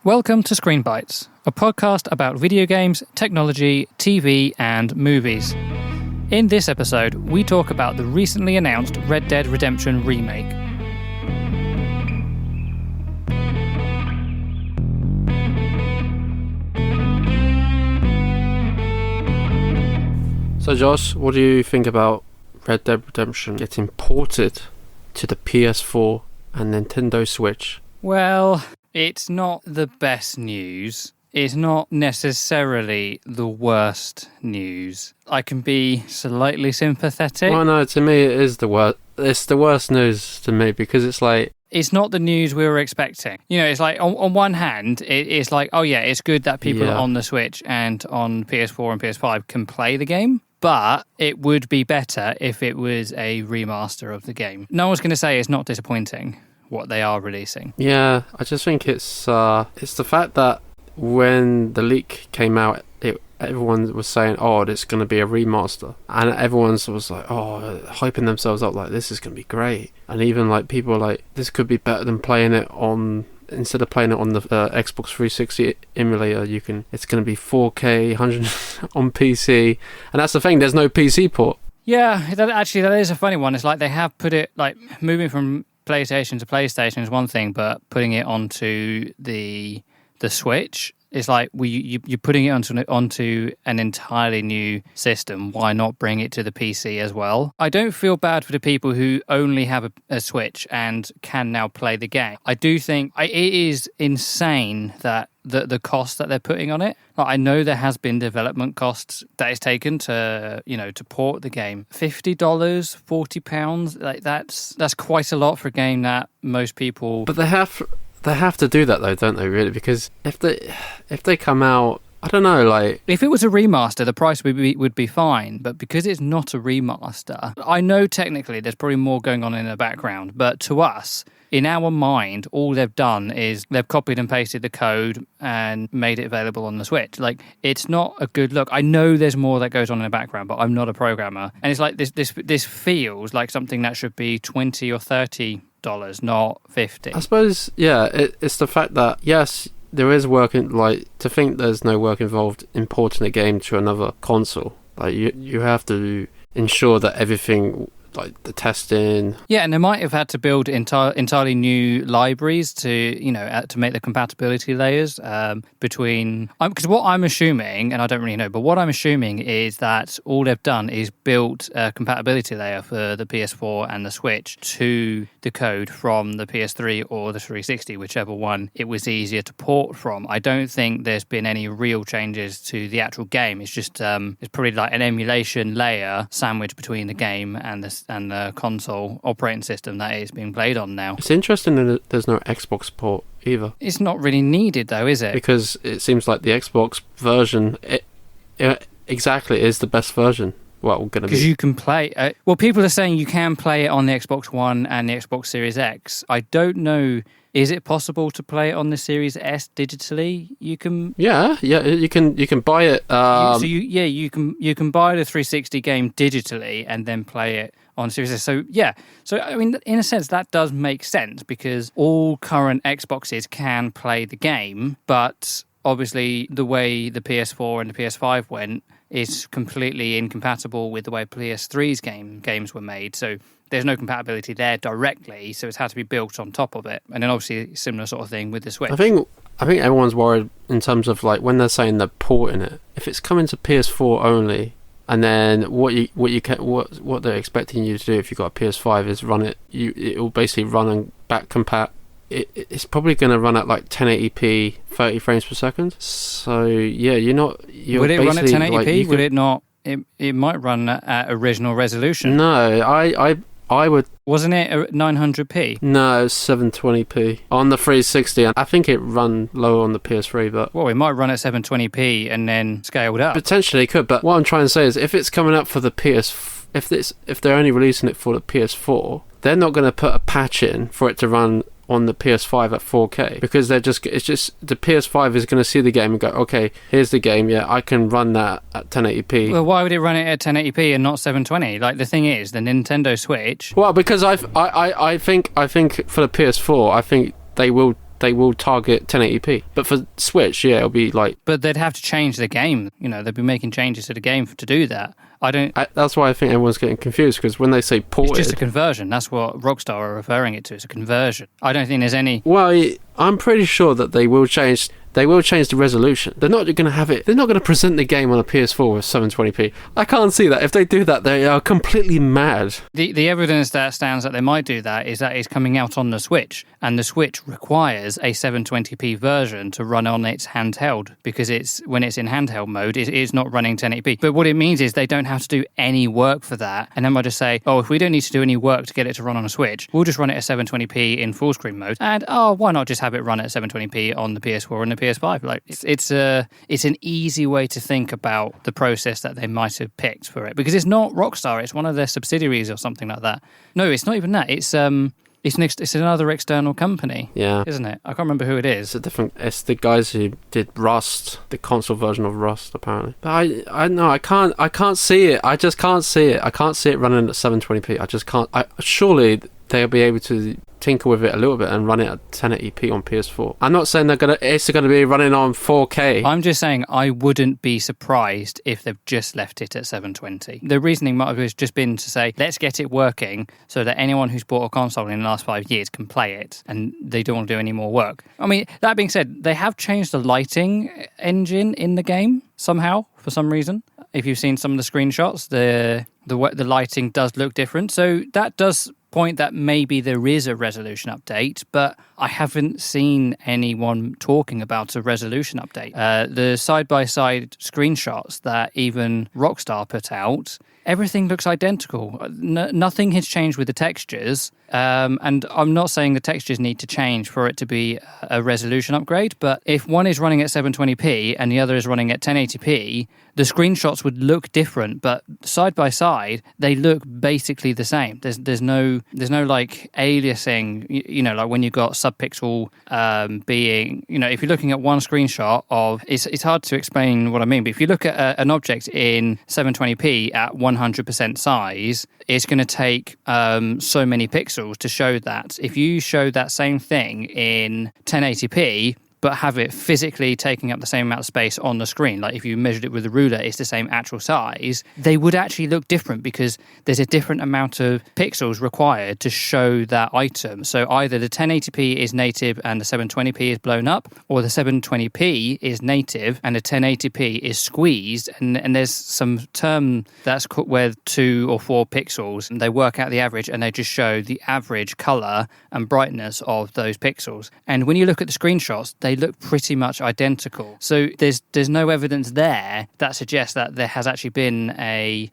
Welcome to Screen Bytes, a podcast about video games, technology, TV, and movies. In this episode, we talk about the recently announced Red Dead Redemption remake. So Josh, what do you think about Red Dead Redemption getting ported to the PS4 and Nintendo Switch? Well, it's not the best news. It's not necessarily the worst news. I can be slightly sympathetic. Well, no, to me it is the worst. It's the worst news to me because it's like... It's not the news we were expecting. You know, it's like, on one hand, it's like, oh yeah, it's good that people on the Switch and on PS4 and PS5 can play the game. But it would be better if it was a remaster of the game. No one's going to say it's not disappointing what they are releasing. Yeah, I just think it's the fact that when the leak came out, everyone was saying, oh, it's going to be a remaster. And everyone was like, oh, hyping themselves up like, this is going to be great. And even like people were like, this could be better than playing it on... Instead of playing it on the Xbox 360 emulator, it's going to be 4K, 100 on PC. And that's the thing, there's no PC port. Yeah, that is a funny one. It's like they have put it, like, moving from PlayStation to PlayStation is one thing, but putting it onto the Switch, it's like you're putting it onto an entirely new system. Why not bring it to the PC as well? I don't feel bad for the people who only have a Switch and can now play the game. I do think it is insane that the cost that they're putting on it. Like, I know there has been development costs that it's taken to port the game. $50, £40, like that's quite a lot for a game that most people. But they have to do that though, don't they, really? Because if they come out, I don't know, like... If it was a remaster, the price would be fine. But because it's not a remaster, I know technically there's probably more going on in the background. But to us, in our mind, all they've done is they've copied and pasted the code and made it available on the Switch. Like, it's not a good look. I know there's more that goes on in the background, but I'm not a programmer. And it's like this feels like something that should be $20 or $30, not $50. I suppose, yeah, it's the fact that, yes, there is work to think there's no work involved importing a game to another console. Like, you have to ensure that everything, like the testing. Yeah, and they might have had to build entirely new libraries to make the compatibility layers between. Because what I'm assuming, and I don't really know, but what I'm assuming is that all they've done is built a compatibility layer for the PS4 and the Switch to the code from the PS3 or the 360, whichever one it was easier to port from. I don't think there's been any real changes to the actual game. It's just it's probably like an emulation layer sandwiched between the game and the console operating system that is being played on now. It's interesting that there's no Xbox port either. It's not really needed though, is it? Because it seems like the Xbox version exactly is the best version. Well, going to be. Because you can play... people are saying you can play it on the Xbox One and the Xbox Series X. I don't know... Is it possible to play it on the Series S digitally? You can. Yeah, you can buy it. You can buy the 360 game digitally and then play it on Series S. So I mean, in a sense, that does make sense because all current Xboxes can play the game, but obviously the way the PS4 and the PS5 went is completely incompatible with the way PS3's games were made. So there's no compatibility there directly, so it's had to be built on top of it. And then obviously similar sort of thing with the Switch. I think everyone's worried in terms of like when they're saying they're porting it. If it's coming to PS4 only, and then what they're expecting you to do if you've got a PS5 is run it. It will basically run and back compat. It's probably going to run at like 1080p, 30 frames per second. So yeah, would it run at 1080p? Would it not? It might run at original resolution. No, I would. Wasn't it 900p? No, it's 720p on the 360. I think it run lower on the PS3, but it might run at 720p and then scaled up. Potentially it could, but what I'm trying to say is, if it's coming up for the if they're only releasing it for the PS4, they're not going to put a patch in for it to run on the PS5 at 4K because it's just the PS5 is going to see the game and go, okay, here's the game, yeah, I can run that at 1080p. Well, why would it run it at 1080p and not 720? Like, the thing is, the Nintendo Switch... Well, because I think for the PS4, I think they will they will target 1080p. But for Switch, yeah, it'll be like... But they'd have to change the game. You know, they'd be making changes to the game to do that. That's why I think everyone's getting confused, because when they say ported... It's just a conversion. That's what Rockstar are referring it to. It's a conversion. I don't think there's any... Well, I'm pretty sure that they will change the resolution. They're not going to have it. They're not going to present the game on a PS4 with 720p. I can't see that. If they do that, they are completely mad. The evidence that stands that they might do that is that it's coming out on the Switch, and the Switch requires a 720p version to run on its handheld, because when it's in handheld mode, it's not running 1080p. But what it means is they don't have to do any work for that, and then they'll just say, if we don't need to do any work to get it to run on a Switch, we'll just run it at 720p in full screen mode, and why not just have it run at 720p on the PS4 and the PS5? Like it's an easy way to think about the process that they might have picked for it, because it's not Rockstar, it's one of their subsidiaries or something like that. No, it's not even that. It's another external company. Yeah, isn't it? I can't remember who it is. It's the guys who did Rust, the console version of Rust, apparently. But I can't see it. I just can't see it. I can't see it running at 720p. I just can't. Surely they'll be able to tinker with it a little bit and run it at 1080p on PS4. I'm not saying it's gonna be running on 4K. I'm just saying I wouldn't be surprised if they've just left it at 720. The reasoning might have just been to say, let's get it working so that anyone who's bought a console in the last 5 years can play it, and they don't want to do any more work. I mean, that being said, they have changed the lighting engine in the game somehow, for some reason. If you've seen some of the screenshots, the lighting does look different. So that does point that maybe there is a resolution update, but I haven't seen anyone talking about a resolution update. The side-by-side screenshots that even Rockstar put out, everything looks identical. Nothing has changed with the textures. And I'm not saying the textures need to change for it to be a resolution upgrade, but if one is running at 720p and the other is running at 1080p, the screenshots would look different, but side by side, they look basically the same. There's no like aliasing, like when you've got subpixel being, if you're looking at one screenshot of, it's hard to explain what I mean, but if you look at an object in 720p at 100% size, it's going to take so many pixels to show that. If you show that same thing in 1080p, but have it physically taking up the same amount of space on the screen, like if you measured it with a ruler, it's the same actual size, they would actually look different because there's a different amount of pixels required to show that item. So either the 1080p is native and the 720p is blown up, or the 720p is native and the 1080p is squeezed, and there's some term that's where 2 or 4 pixels, and they work out the average and they just show the average color and brightness of those pixels. And when you look at the screenshots, they look pretty much identical. So there's no evidence there that suggests that there has actually been a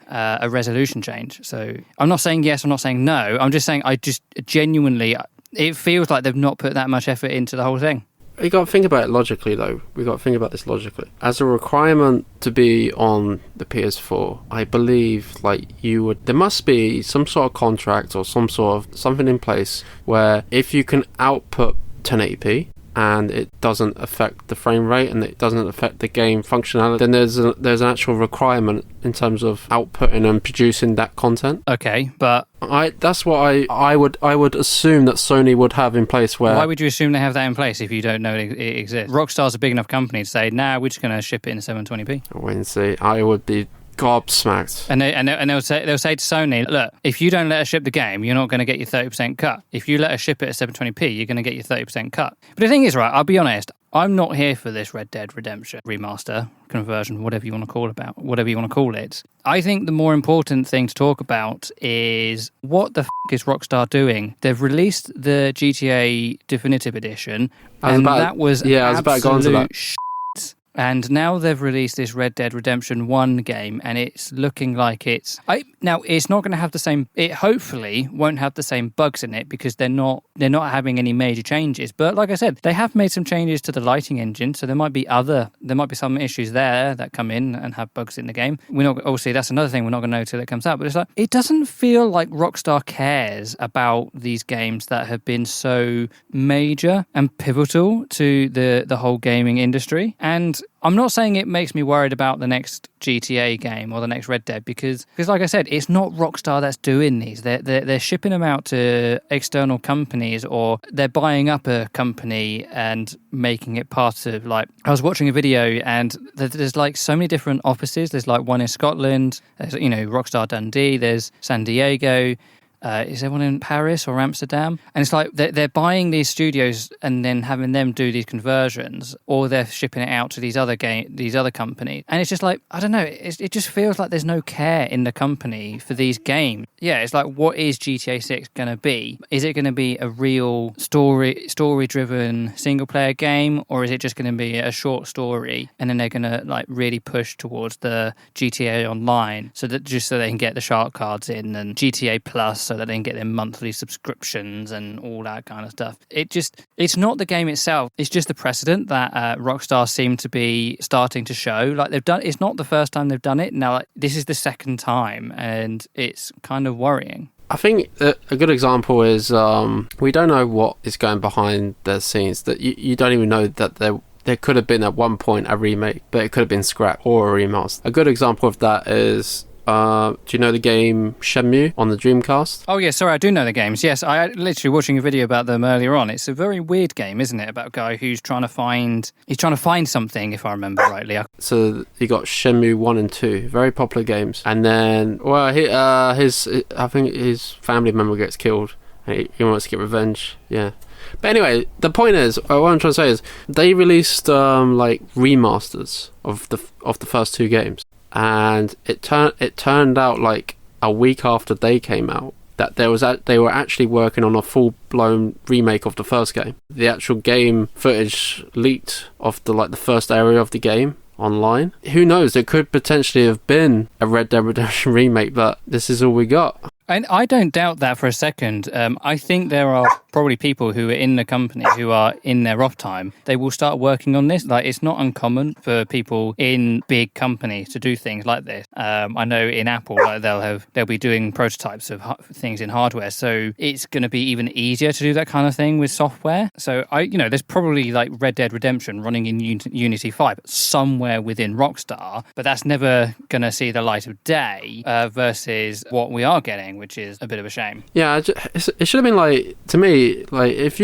resolution change. So I'm not saying yes, I'm not saying no. I'm just saying I just genuinely, it feels like they've not put that much effort into the whole thing. You got to think about it logically, though. We got to think about this logically. As a requirement to be on the PS4, I believe there must be some sort of contract or some sort of something in place where if you can output 1080p and it doesn't affect the frame rate and it doesn't affect the game functionality, then there's an actual requirement in terms of outputting and producing that content. Okay, but that's what I would assume that Sony would have in place. Why would you assume they have that in place if you don't know it exists? Rockstar's a big enough company to say, we're just going to ship it in 720p. Wait and see. I would be gobsmacked. And they'll say to Sony, look, if you don't let us ship the game, you're not going to get your 30% cut. If you let us ship it at 720p, you're going to get your 30% cut. But the thing is, right, I'll be honest, I'm not here for this Red Dead Redemption remaster, conversion, whatever you want to call it. I think the more important thing to talk about is what the is Rockstar doing? They've released the GTA Definitive Edition, that was about to go into that. And now they've released this Red Dead Redemption 1 game, and it's looking like now it's not going to have the same. It hopefully won't have the same bugs in it because they're not having any major changes. But like I said, they have made some changes to the lighting engine, so there might be some issues there that come in and have bugs in the game. Obviously that's another thing we're not going to know till it comes out. But it's like it doesn't feel like Rockstar cares about these games that have been so major and pivotal to the whole gaming industry. And I'm not saying it makes me worried about the next GTA game or the next Red Dead because like I said, it's not Rockstar that's doing these. They're shipping them out to external companies, or they're buying up a company and making it part of, like, I was watching a video and there's like so many different offices. There's like one in Scotland, there's, you know, Rockstar Dundee, there's San Diego. Is there one in Paris or Amsterdam? And it's like they're buying these studios and then having them do these conversions, or they're shipping it out to these other companies. And it's just like, I don't know, it just feels like there's no care in the company for these games. Yeah, it's like, what is GTA 6 going to be? Is it going to be a real story-driven single-player game, or is it just going to be a short story and then they're going to like really push towards the GTA Online so they can get the shark cards in, and GTA Plus so that they can get their monthly subscriptions and all that kind of stuff. It's not the game itself. It's just the precedent that Rockstar seem to be starting to show. Like, it's not the first time they've done it. Now, like, this is the second time, and it's kind of worrying. I think a good example is we don't know what is going behind the scenes. That you don't even know that there could have been at one point a remake, but it could have been scrapped or a remaster. A good example of that is, do you know the game Shenmue on the Dreamcast? Oh yeah, sorry, I do know the games. Yes, I literally watching a video about them earlier on. It's a very weird game, isn't it? About a guy who's trying to find something, if I remember rightly. So you got Shenmue 1 and 2, very popular games. And then, well, I think his family member gets killed, and he wants to get revenge. Yeah. But anyway, the point is, what I'm trying to say is, they released like remasters of the first two games. And it turned out like a week after they came out that they were actually working on a full-blown remake of the first game. The actual game footage leaked of the first area of the game online. Who knows? There could potentially have been a Red Dead Redemption remake, but this is all we got. And I don't doubt that for a second. I think there are probably people who are in the company who are in their off time. They will start working on this. Like, it's not uncommon for people in big companies to do things like this. I know in Apple, like, they'll be doing prototypes of things in hardware, so it's going to be even easier to do that kind of thing with software. So there's probably like Red Dead Redemption running in Unity 5 somewhere within Rockstar, but that's never going to see the light of day versus what we are getting, which is a bit of a shame. Yeah, it should have been like, to me, like, if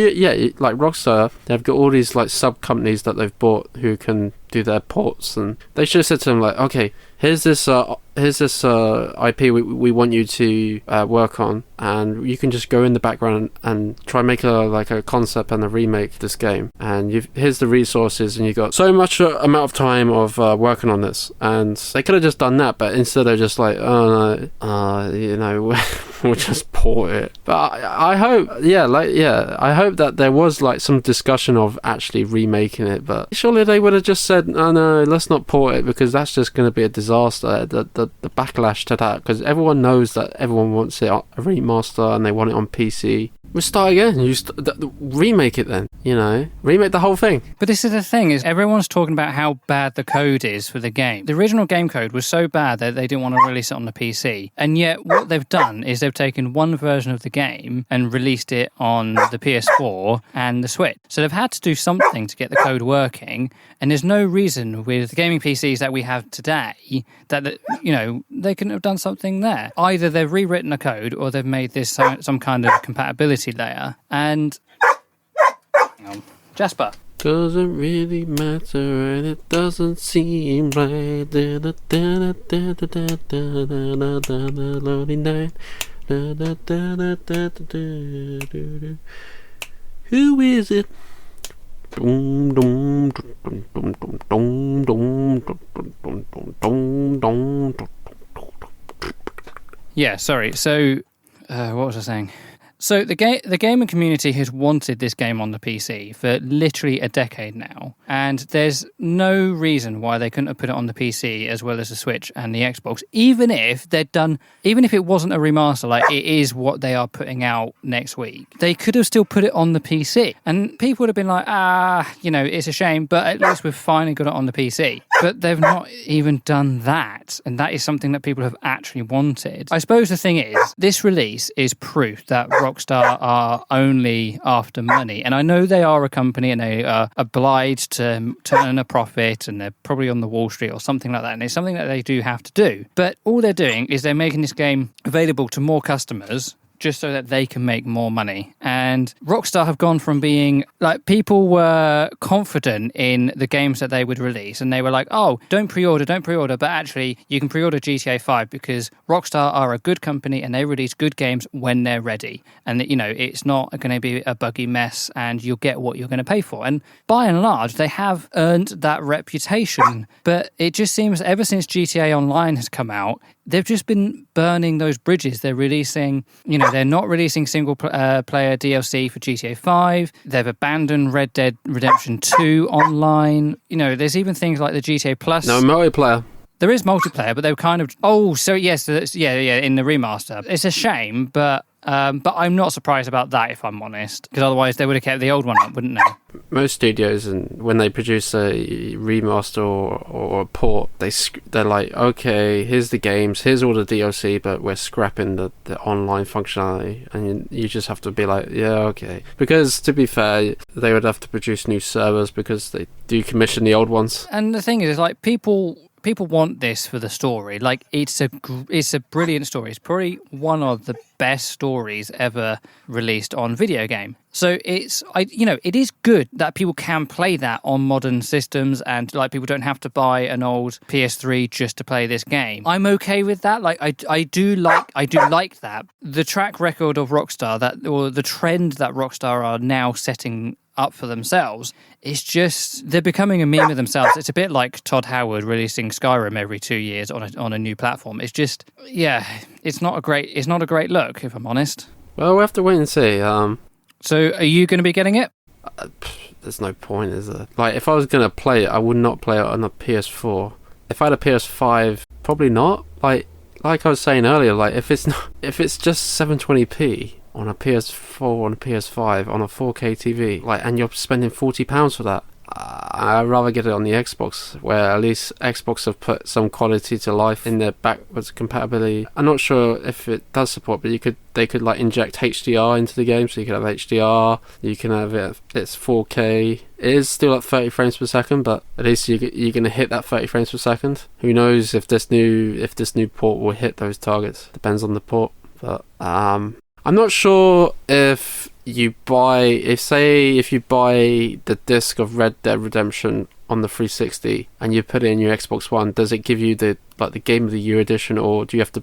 like Rockstar, they've got all these like sub companies that they've bought who can do their ports, and they should have said to them like, okay, here's this IP we want you to work on, and you can just go in the background and try and make a concept and a remake of this game, and here's the resources, and you got so much amount of time of working on this. And they could have just done that, but instead they're just like, oh no, we'll just port it. But I hope that there was like some discussion of actually remaking it, but surely they would have just said, oh no, let's not port it, because that's just going to be a disaster. The backlash to that, because everyone knows that everyone wants it a remaster and they want it on PC. We'll start again. Remake it then, remake the whole thing. But this is the thing, is everyone's talking about how bad the code is for the game. The original game code was so bad that they didn't want to release it on the PC. And yet what they've done is they've taken one version of the game and released it on the PS4 and the Switch. So they've had to do something to get the code working. And there's no reason with the gaming PCs that we have today that they couldn't have done something there. Either they've rewritten the code or they've made this some kind of compatibility layer. And Jasper, doesn't really matter and it doesn't seem right. Lonely night. Who is it? Yeah, sorry. So, what was I saying? So the gaming community has wanted this game on the PC for literally a decade now, and there's no reason why they couldn't have put it on the PC as well as the Switch and the Xbox, even if it wasn't a remaster, like it is what they are putting out next week. They could have still put it on the PC, and people would have been like, it's a shame, but at least we've finally got it on the PC. But they've not even done that, and that is something that people have actually wanted. I suppose the thing is, this release is proof that Rockstar are only after money. And I know they are a company and they are obliged to turn a profit and they're probably on the Wall Street or something like that. And it's something that they do have to do. But all they're doing is they're making this game available to more customers just so that they can make more money. And Rockstar have gone from being like, people were confident in the games that they would release and they were like, oh, don't pre-order, but actually you can pre-order GTA 5 because Rockstar are a good company and they release good games when they're ready. And, you know, it's not going to be a buggy mess and you'll get what you're going to pay for. And by and large, they have earned that reputation. But it just seems ever since GTA Online has come out, they've just been burning those bridges. They're releasing, you know, they're not releasing single player DLC for GTA 5. They've abandoned Red Dead Redemption 2 online. You know, there's even things like the GTA Plus. No multiplayer. There is multiplayer, but they're kind of... Oh, so yes, yeah, in the remaster. It's a shame, but I'm not surprised about that, if I'm honest, because otherwise they would have kept the old one up, wouldn't they? Most studios, and when they produce a remaster or a port, they're like, okay, here's the games, here's all the DLC, but we're scrapping the online functionality, and you just have to be like, yeah, okay. Because, to be fair, they would have to produce new servers because they decommission the old ones. And the thing is, like, people want this for the story. Like, it's a brilliant story. It's probably one of the best stories ever released on video game. So it is good that people can play that on modern systems and like people don't have to buy an old PS3 just to play this game. I'm okay with that. Like I do like that. The track record of Rockstar or the trend that Rockstar are now setting up for themselves, it's just they're becoming a meme of themselves. It's a bit like Todd Howard releasing Skyrim every 2 years on a new platform. It's just, yeah, it's not a great look, if I'm honest. Well, we'll have to wait and see. So are you going to be getting it? There's no point, is there? Like, if I was going to play it, I would not play it on a PS4. If I had a PS5, probably not. Like I was saying earlier, like if it's just 720p on a PS4, on a PS5, on a 4K TV, like, and you're spending £40 for that, I'd rather get it on the Xbox, where at least Xbox have put some quality to life in their backwards compatibility. I'm not sure if it does support, but they could like inject HDR into the game, so you could have HDR, you can have it's 4K. It is still at 30 frames per second, but at least you're going to hit that 30 frames per second. Who knows if this new port will hit those targets? Depends on the port, but I'm not sure if you buy the disc of Red Dead Redemption on the 360 and you put it in your Xbox One, does it give you the Game of the Year edition, or do you have to?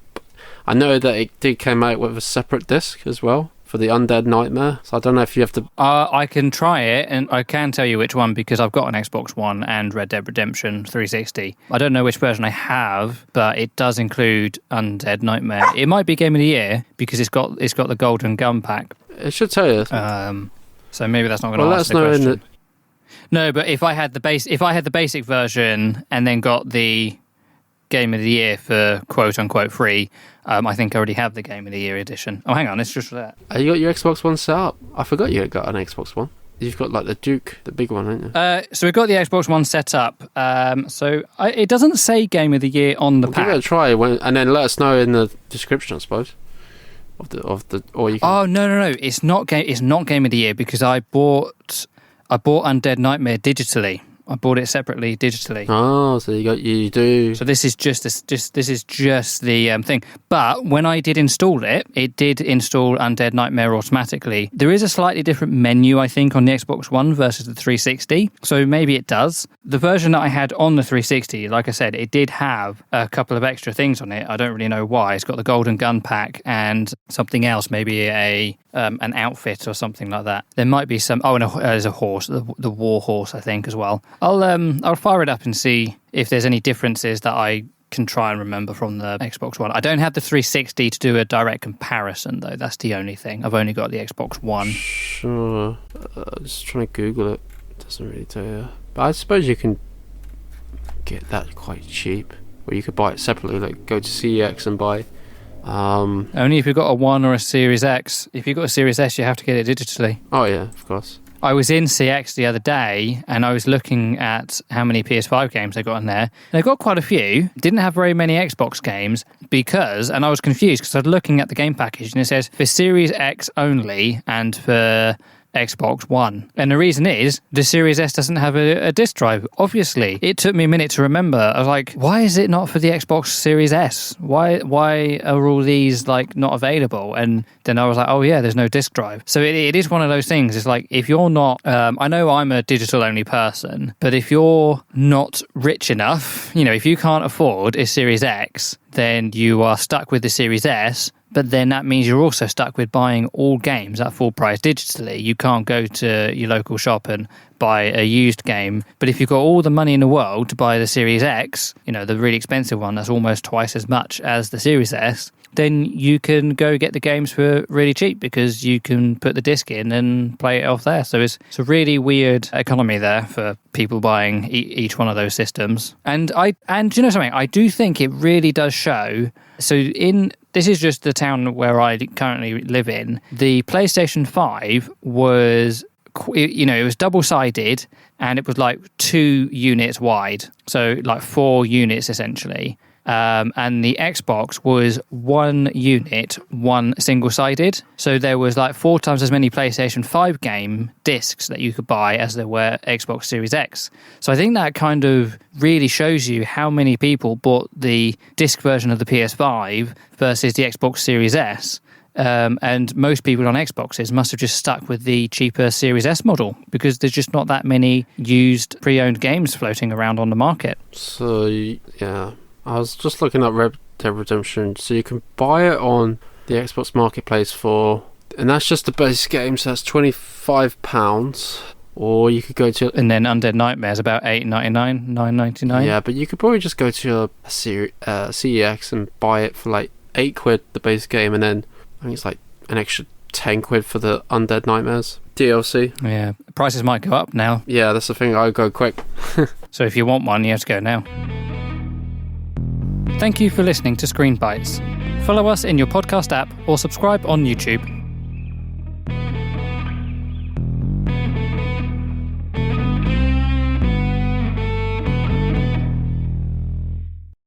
I know that it did come out with a separate disc as well for the Undead Nightmare, so I don't know if you have to. I can try it, and I can tell you which one because I've got an Xbox One and Red Dead Redemption 360. I don't know which version I have, but it does include Undead Nightmare. It might be Game of the Year because it's got the Golden Gun pack. It should tell you. So maybe that's not going to answer the question. Let us know No, but if I had the basic version and then got the Game of the Year for quote unquote free, I think I already have the Game of the Year edition. Oh, hang on, it's just that. You got your Xbox One set up? I forgot you got an Xbox One. You've got like the Duke, the big one, haven't you? So we've got the Xbox One set up. It doesn't say Game of the Year on the pack. Give it a try and then let us know in the description, I suppose. Or you can... Oh no! It's not Game of the Year because I bought Undead Nightmare digitally. I bought it separately digitally. Oh, so you do. So this is just the thing. But when I did install it, it did install Undead Nightmare automatically. There is a slightly different menu, I think, on the Xbox One versus the 360. So maybe it does. The version that I had on the 360, like I said, it did have a couple of extra things on it. I don't really know why. It's got the Golden Gun pack and something else, maybe an outfit or something like that. There might be some. Oh, and there's a horse, the war horse, I think, as well. I'll fire it up and see if there's any differences that I can try and remember from the Xbox One. I don't have the 360 to do a direct comparison, though. That's the only thing. I've only got the Xbox One. Sure. Just trying to Google it. Doesn't really tell you. But I suppose you can get that quite cheap. Or you could buy it separately, like go to CEX and buy. Only if you've got a One or a Series X. If you've got a Series S, you have to get it digitally. Oh, yeah, of course. I was in CX the other day and I was looking at how many PS5 games they got in there. They got quite a few. Didn't have very many Xbox games because, and I was confused because I was looking at the game package and it says for Series X only and for Xbox One. And the reason is the Series S doesn't have a disc drive. Obviously, it took me a minute to remember. I was like, why is it not for the Xbox Series S? Why are all these like not available? And then I was like, oh yeah, there's no disc drive. So it is one of those things. It's like if you're not, I know I'm a digital only person, but if you're not rich enough, if you can't afford a Series X, then you are stuck with the Series S. But then that means you're also stuck with buying all games at full price digitally. You can't go to your local shop and buy a used game. But if you've got all the money in the world to buy the Series X, the really expensive one that's almost twice as much as the Series S, then you can go get the games for really cheap because you can put the disc in and play it off there. So it's a really weird economy there for people buying each one of those systems. And you know something? I do think it really does show. So this is just the town where I currently live in. The PlayStation 5 was, it was double-sided and it was like 2 units wide. So like 4 units essentially. And the Xbox was 1 unit, 1 single-sided. So there was like 4 times as many PlayStation 5 game discs that you could buy as there were Xbox Series X. So I think that kind of really shows you how many people bought the disc version of the PS5 versus the Xbox Series S. And most people on Xboxes must have just stuck with the cheaper Series S model because there's just not that many used pre-owned games floating around on the market. So, yeah. I was just looking at Red Dead Redemption, so you can buy it on the Xbox Marketplace and that's just the base game, so that's £25, or you could go to... And then Undead Nightmare's about $8.99, $9.99. Yeah, but you could probably just go to a CEX and buy it for like £8, the base game, and then I think it's like an extra £10 for the Undead Nightmares DLC. Yeah, prices might go up now. Yeah, that's the thing, I would go quick. So if you want one, you have to go now. Thank you for listening to Screen Bytes. Follow us in your podcast app or subscribe on YouTube